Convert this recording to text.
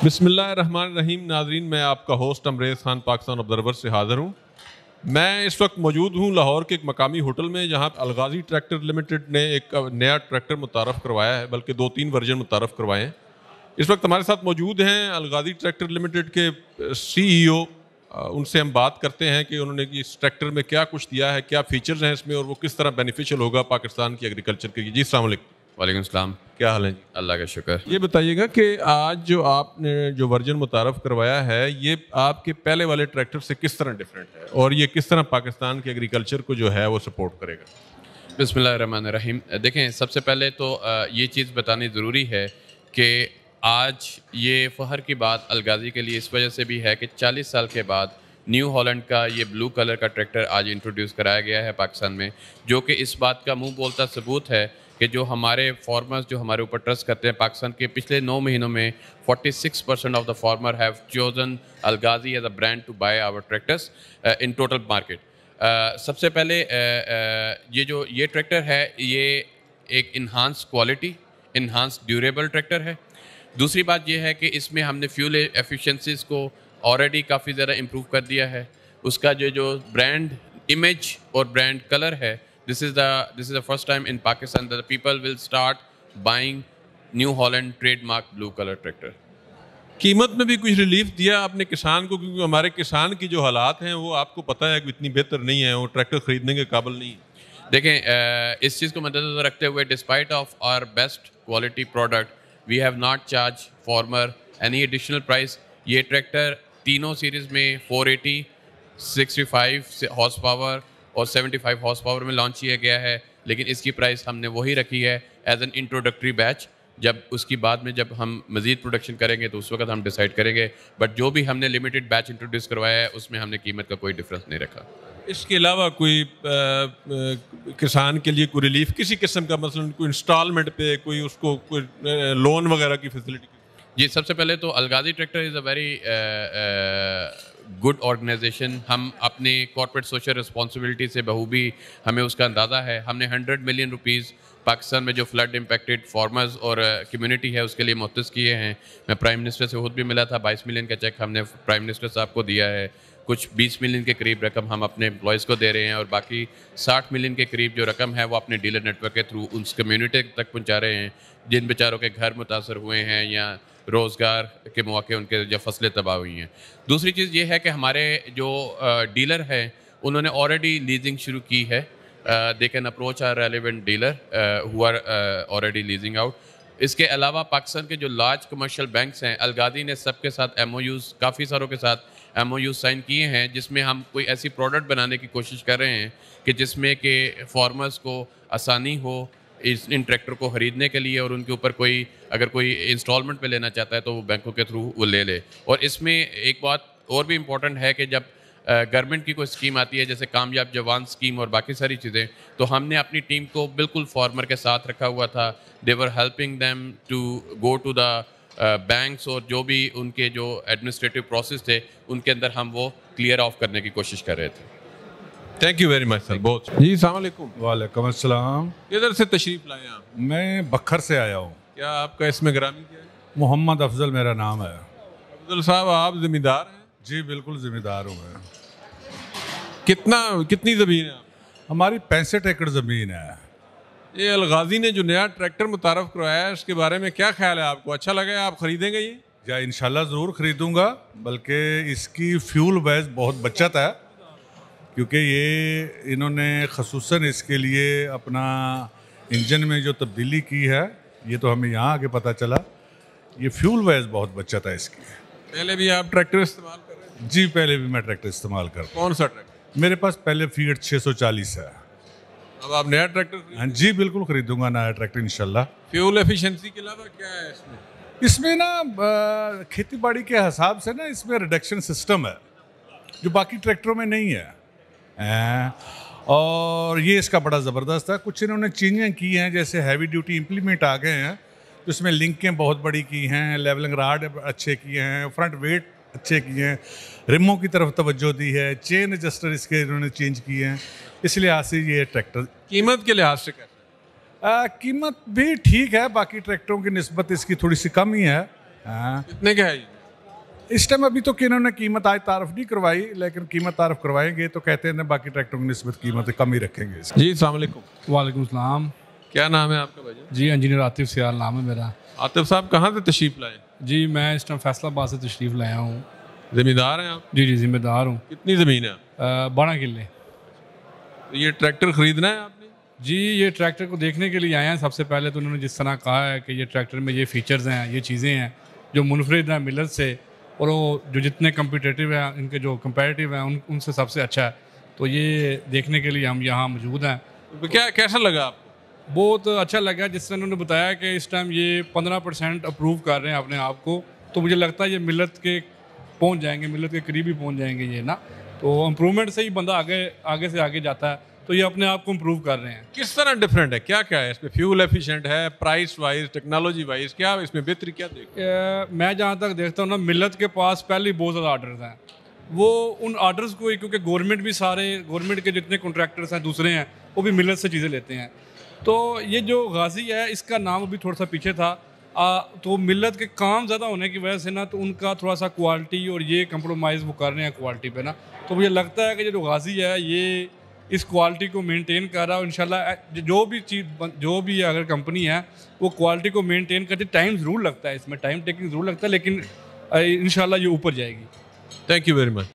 बिस्मिल्लाहिर्रहमानिर्रहीम। नाजरीन, मैं आपका होस्ट अमरेज़ खान पाकिस्तान ऑब्जर्वर से हाज़िर हूँ। मैं इस वक्त मौजूद हूँ लाहौर के एक मकामी होटल में, जहाँ अलगाज़ी ट्रैक्टर लिमिटेड ने एक नया ट्रैक्टर मुतारफ़ करवाया है, बल्कि 2-3 वर्जन मुतारफ़ करवाए हैं। इस वक्त हमारे साथ मौजूद हैं अलगाज़ी ट्रैक्टर लिमिटेड के CEO। उनसे हम बात करते हैं कि उन्होंने इस ट्रैक्टर में क्या कुछ दिया है, क्या फ़ीचर्स हैं इसमें और वो किस तरह बेनिफिशियल होगा पाकिस्तान की एग्रीकल्चर के लिए। जी अस्सलाम वालेकुम। वालेकुम सलाम। क्या हाल है जी? अल्लाह का शुक्र। ये बताइएगा कि आज जो आपने जो वर्जन मुतारफ़ करवाया है, ये आपके पहले वाले ट्रैक्टर से किस तरह डिफरेंट है और ये किस तरह पाकिस्तान के एग्रीकल्चर को जो है वो सपोर्ट करेगा? बिस्मिल्लाहिर्रहमानिर्रहीम। देखें, सबसे पहले तो ये चीज़ बतानी ज़रूरी है कि आज ये फ़ख्र की बात अलगाज़ी के लिए इस वजह से भी है कि 40 साल के बाद न्यू हॉलैंड का ये ब्लू कलर का ट्रैक्टर आज इंट्रोड्यूस कराया गया है पाकिस्तान में, जो कि इस बात का मुंह बोलता सबूत है कि जो हमारे फार्मर्स जो हमारे ऊपर ट्रस्ट करते हैं, पाकिस्तान के पिछले 9 महीनों में 46% of the farmer have chosen Al Ghazi as a brand to buy our tractors in total market. सबसे पहले ये ट्रैक्टर है, ये एक enhance quality, enhance durable tractor है। दूसरी बात ये है कि इसमें हमने फ्यूल एफिशिएंसीज को ऑलरेडी काफ़ी ज़्यादा इम्प्रूव कर दिया है। उसका जो ब्रांड इमेज और ब्रांड कलर है, this is the first time in Pakistan that people will start buying new Holland trademark blue colour tractor. कीमत में भी कुछ रिलीफ दिया आपने किसान को, क्योंकि हमारे किसान की जो हालात हैं वो आपको पता है कि इतनी बेहतर नहीं है, वो ट्रैक्टर खरीदने के काबिल नहीं है। देखें, इस चीज़ को मद्देनजर रखते हुए, despite of our best quality product, we have not charge farmer any additional price. ये ट्रैक्टर तीनों सीरीज़ में 480, 65 हॉर्स पावर और 75 हॉर्स पावर में लॉन्च किया गया है, लेकिन इसकी प्राइस हमने वही रखी है एज एन इंट्रोडक्टरी बैच। जब उसकी बाद में जब हम मज़ीद प्रोडक्शन करेंगे तो उस वक्त हम डिसाइड करेंगे, बट जो भी हमने लिमिटेड बैच इंट्रोड्यूस करवाया है उसमें हमने कीमत का कोई डिफरेंस नहीं रखा। इसके अलावा कोई किसान के लिए कोई रिलीफ किसी किस्म का, मसलन कोई इंस्टॉलमेंट पे, कोई उसको कोई लोन वगैरह की फैसिलिटी? जी, सबसे पहले तो Al Ghazi tractor is a very good organisation. हम अपने कॉर्पोरेट सोशल रिस्पॉन्सिबिलिटी से बखूबी हमें उसका अंदाज़ा है। हमने 100 मिलियन रुपीज़ पाकिस्तान में जो फ्लड इम्पैक्टेड फार्मर्स और कम्युनिटी है उसके लिए मुख्तस किए हैं। मैं प्राइम मिनिस्टर से खुद भी मिला था, 22 मिलियन का चेक हमने प्राइम मिनिस्टर साहब को दिया है। कुछ 20 मिलियन के करीब रकम हम अपने एम्प्लॉयज़ को दे रहे हैं और बाकी 60 मिलियन के करीब जो रकम है वो अपने डीलर नेटवर्क के थ्रू उस कम्युनिटी तक पहुँचा रहे हैं जिन बेचारों के घर मुतासर हुए हैं या रोज़गार के मौके उनके जब फसलें तबाह हुई हैं। दूसरी चीज़ ये है कि हमारे जो डीलर हैं उन्होंने ऑलरेडी लीजिंग शुरू की है। They can approach our relevant dealer who are already leasing out. इसके अलावा पाकिस्तान के जो लार्ज कमर्शियल बैंक्स हैं, अलगाज़ी ने सबके साथ MOUs, काफ़ी सारों के साथ MOUs साइन किए हैं, जिसमें हम कोई ऐसी प्रोडक्ट बनाने की कोशिश कर रहे हैं कि जिसमें कि फार्मर्स को आसानी हो इन ट्रैक्टर को ख़रीदने के लिए, और उनके ऊपर कोई अगर कोई इंस्टॉलमेंट पे लेना चाहता है तो वो बैंकों के थ्रू वो ले ले। और इसमें एक बात और भी इम्पॉर्टेंट है कि जब गवर्नमेंट की कोई स्कीम आती है जैसे कामयाब जवान स्कीम और बाकी सारी चीज़ें, तो हमने अपनी टीम को बिल्कुल फार्मर के साथ रखा हुआ था। They were helping them to go to the banks, और जो भी उनके जो एडमिनिस्ट्रेटिव प्रोसेस थे उनके अंदर हम वो क्लियर ऑफ करने की कोशिश कर रहे थे। Thank you very much sir. बहुत जी, अस्सलाम वालेकुम। वालेकुम अस्सलाम। किधर से तशरीफ लाए आप? मैं बखर से आया हूँ। क्या आपका इसमें ग्रामी क्या है? मोहम्मद अफजल मेरा नाम है। अब्दुल साहब, आप जिम्मेदार हैं? जी बिल्कुल जिम्मेदार हूँ मैं। कितनी ज़मीन है आप? हमारी 65 एकड़ ज़मीन है। ये अलगाज़ी ने जो नया ट्रैक्टर मुतारफ़ करवाया है उसके बारे में क्या ख्याल है आपको? अच्छा लगा है? आप ख़रीदेंगे ये? या इंशाल्लाह ज़रूर ख़रीदूँगा, बल्कि इसकी फ्यूल बैच बहुत बचत है, क्योंकि ये इन्होंने ख़ुसूसन इसके लिए अपना इंजन में जो तब्दीली की है, ये तो हमें यहाँ आके पता चला। ये फ्यूल बैच बहुत बचत है इसकी। पहले भी आप ट्रैक्टर इस्तेमाल कर रहे हैं? जी, पहले भी मैं ट्रैक्टर इस्तेमाल करता हूँ। कौन सा ट्रैक्टर? मेरे पास पहले फीट 640 है। अब आप नया ट्रैक्टर? हाँ जी, बिल्कुल खरीदूंगा नया ट्रैक्टर इंशाल्लाह। फ्यूल एफिशिएंसी के अलावा क्या है इसमें? इसमें ना खेती बाड़ी के हिसाब से ना इसमें रिडक्शन सिस्टम है जो बाकी ट्रैक्टरों में नहीं है। और ये इसका बड़ा ज़बरदस्त है। कुछ इन्होंने चेंजें की हैं, जैसे हैवी ड्यूटी इम्प्लीमेंट आ गए हैं, तो इसमें लिंकें बहुत बड़ी की हैं, लेवलिंग राड अच्छे किए हैं, फ्रंट वेट अच्छे किए हैं, रिमों की तरफ तवज्जो दी है, चेन एडजस्टर इसके इन्होंने चेंज किए हैं। इस लिहाज से ये ट्रैक्टर कीमत के लिहाज से कैसे? कीमत भी ठीक है, बाकी ट्रैक्टरों की निस्बत इसकी थोड़ी सी कम ही है, हाँ, कितने का है ये? इस टाइम अभी तो कि इन्होंने कीमत आज तारफ नहीं करवाई, लेकिन कीमत तारफ करवाएंगे तो कहते हैं ना बाकी ट्रैक्टरों की निस्बत कीमत कम ही रखेंगे इसकी। जी अस्सलाम वालेकुम। वालेकुम सलाम। क्या नाम है आपका भाईजान? जी इंजीनियर आतिफ सियाल नाम है मेरा। आतिफ साहब कहाँ से तशरीफ लाए? जी मैं इस टाइम फैसलाबाद से तशरीफ़ लाया हूँ। जमींदार हैं आप? जी जिम्मेदार हूँ। कितनी ज़मीन है आप? 12 किले। तो ये ट्रैक्टर खरीदना है आपने? जी ये ट्रैक्टर को देखने के लिए आए हैं। सबसे पहले तो उन्होंने जिस तरह कहा है कि ये ट्रैक्टर में ये फ़ीचर्स हैं, ये चीज़ें हैं जो मुनफरिद हैं मिलर से, और वो जो जितने कम्पिटिटिव हैं, इनके जो कंपेरेटिव हैं उनसे सबसे अच्छा है। तो ये देखने के लिए हम यहाँ मौजूद हैं। तो क्या कैसा लगा आपको? बहुत अच्छा लगा। जिस तरह उन्होंने बताया कि इस टाइम ये 15% अप्रूव कर रहे हैं अपने आप को, तो मुझे लगता है ये मिलत के पहुंच जाएंगे, मिलत के करीब ही पहुंच जाएंगे ये ना। तो इम्प्रूवमेंट से ही बंदा आगे से आगे जाता है, तो ये अपने आप को इम्प्रूव कर रहे हैं। किस तरह डिफरेंट है? क्या क्या है इसमें? फ्यूल एफिशिएंट है, प्राइस वाइज, टेक्नोलॉजी वाइज, क्या इसमें बेहतरी क्या देख? मैं जहाँ तक देखता हूँ ना, मिलत के पास पहले ही बहुत ज़्यादा आर्डर्स हैं। वो उन आर्डर्स को, क्योंकि गवर्नमेंट के जितने कॉन्ट्रैक्टर्स हैं दूसरे हैं, वो भी मिलत से चीज़ें लेते हैं। तो ये जो गाजी है, इसका नाम अभी थोड़ा सा पीछे था। तो मिलत के काम ज़्यादा होने की वजह से ना, तो उनका थोड़ा सा क्वालिटी और ये कंप्रोमाइज़ वो कर रहे हैं क्वालिटी पे ना। तो मुझे लगता है कि ये जो गाजी है ये इस क्वालिटी को मेंटेन कर रहा है। इंशाल्लाह जो भी अगर कंपनी है वो क्वालिटी को मेंटेन करती, टाइम ज़रूर लगता है इसमें, टाइम टेकिंग ज़रूर लगता है, लेकिन इंशाल्लाह ये ऊपर जाएगी। Thank you very much.